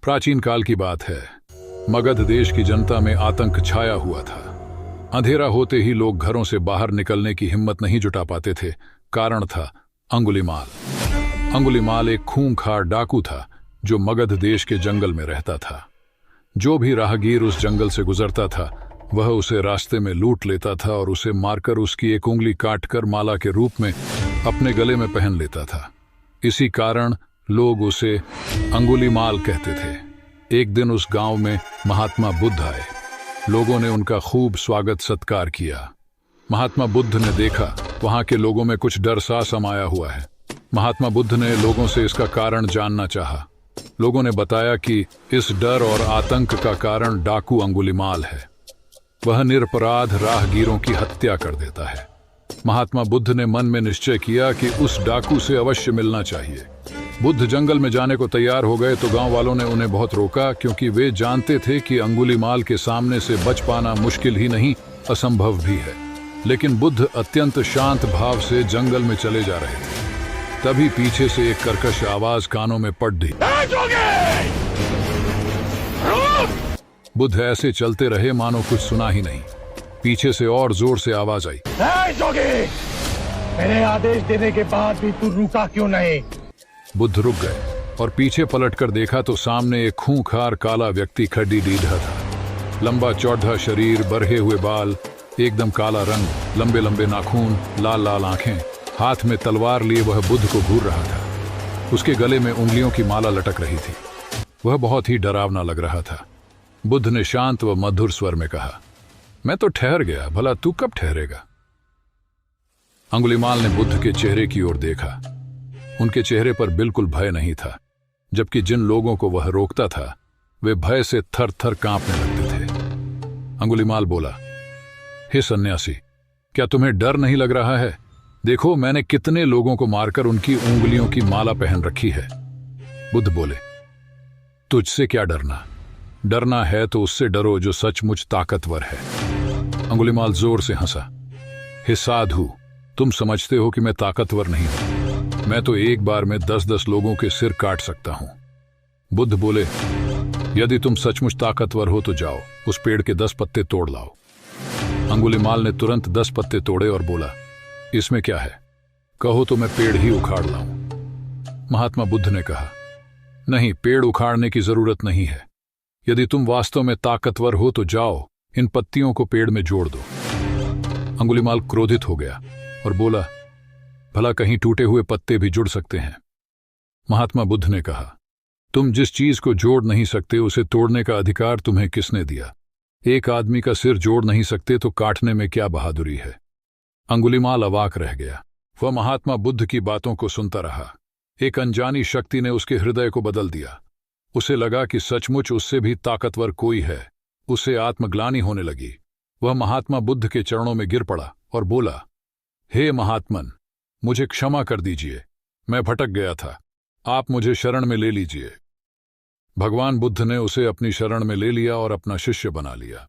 प्राचीन काल की बात है। मगध देश की जनता में आतंक छाया हुआ था। अंधेरा होते ही लोग घरों से बाहर निकलने की हिम्मत नहीं जुटा पाते थे। कारण था अंगुलीमाल। अंगुलीमाल एक खूंखार डाकू था जो मगध देश के जंगल में रहता था। जो भी राहगीर उस जंगल से गुजरता था वह उसे रास्ते में लूट लेता था और उसे मारकर उसकी एक उंगली काटकर माला के रूप में अपने गले में पहन लेता था। इसी कारण लोग उसे अंगुलीमाल कहते थे। एक दिन उस गांव में महात्मा बुद्ध आए। लोगों ने उनका खूब स्वागत सत्कार किया। महात्मा बुद्ध ने देखा वहां के लोगों में कुछ डर सा समाया हुआ है। महात्मा बुद्ध ने लोगों से इसका कारण जानना चाहा। लोगों ने बताया कि इस डर और आतंक का कारण डाकू अंगुलीमाल है। वह निरपराध राहगीरों की हत्या कर देता है। महात्मा बुद्ध ने मन में निश्चय किया कि उस डाकू से अवश्य मिलना चाहिए। बुद्ध जंगल में जाने को तैयार हो गए तो गांव वालों ने उन्हें बहुत रोका, क्योंकि वे जानते थे कि अंगुलीमाल के सामने से बच पाना मुश्किल ही नहीं असंभव भी है। लेकिन बुद्ध अत्यंत शांत भाव से जंगल में चले जा रहे थे। तभी पीछे से एक कर्कश आवाज कानों में पड़ दी। बुद्ध ऐसे चलते रहे मानो कुछ सुना ही नहीं। पीछे से और जोर से आवाज आई, मेरे आदेश देने के बाद भी तू रुका क्यों नहीं? बुद्ध रुक गए और पीछे पलटकर देखा तो सामने एक खूंखार काला व्यक्ति खड़ी दीधा था। लंबा चौड़ा शरीर, बरहे हुए बाल, एकदम काला रंग, लंबे लंबे नाखून, लाल लाल आंखें। हाथ में तलवार लिए वह बुद्ध को घूर रहा था। उसके गले में उंगलियों की माला लटक रही थी। वह बहुत ही डरावना लग रहा था। बुद्ध ने शांत व मधुर स्वर में कहा, मैं तो ठहर गया, भला तू कब ठहरेगा? अंगुलीमाल ने बुद्ध के चेहरे की ओर देखा। उनके चेहरे पर बिल्कुल भय नहीं था, जबकि जिन लोगों को वह रोकता था वे भय से थर थर कांपने लगते थे। अंगुलीमाल बोला, हे सन्यासी, क्या तुम्हें डर नहीं लग रहा है? देखो मैंने कितने लोगों को मारकर उनकी उंगलियों की माला पहन रखी है। बुद्ध बोले, तुझसे क्या डरना? डरना है तो उससे डरो जो सचमुच ताकतवर है। अंगुलीमाल जोर से हंसा, हे साधु, तुम समझते हो कि मैं ताकतवर नहीं हूं। मैं तो एक बार में 10-10 लोगों के सिर काट सकता हूं। बुद्ध बोले, यदि तुम सचमुच ताकतवर हो तो जाओ, उस पेड़ के 10 पत्ते तोड़ लाओ। अंगुलीमाल ने तुरंत 10 पत्ते तोड़े और बोला, इसमें क्या है? कहो तो मैं पेड़ ही उखाड़ लाऊं। महात्मा बुद्ध ने कहा, नहीं, पेड़ उखाड़ने की जरूरत नहीं है। यदि तुम वास्तव में ताकतवर हो तो जाओ, इन पत्तियों को पेड़ में जोड़ दो। अंगुलीमाल क्रोधित हो गया और बोला, भला कहीं टूटे हुए पत्ते भी जुड़ सकते हैं? महात्मा बुद्ध ने कहा, तुम जिस चीज को जोड़ नहीं सकते उसे तोड़ने का अधिकार तुम्हें किसने दिया? एक आदमी का सिर जोड़ नहीं सकते तो काटने में क्या बहादुरी है? अंगुलीमाल अवाक रह गया। वह महात्मा बुद्ध की बातों को सुनता रहा। एक अनजानी शक्ति ने उसके हृदय को बदल दिया। उसे लगा कि सचमुच उससे भी ताकतवर कोई है। उसे आत्मग्लानि होने लगी। वह महात्मा बुद्ध के चरणों में गिर पड़ा और बोला, हे महात्मन, मुझे क्षमा कर दीजिए, मैं भटक गया था, आप मुझे शरण में ले लीजिए। भगवान बुद्ध ने उसे अपनी शरण में ले लिया और अपना शिष्य बना लिया।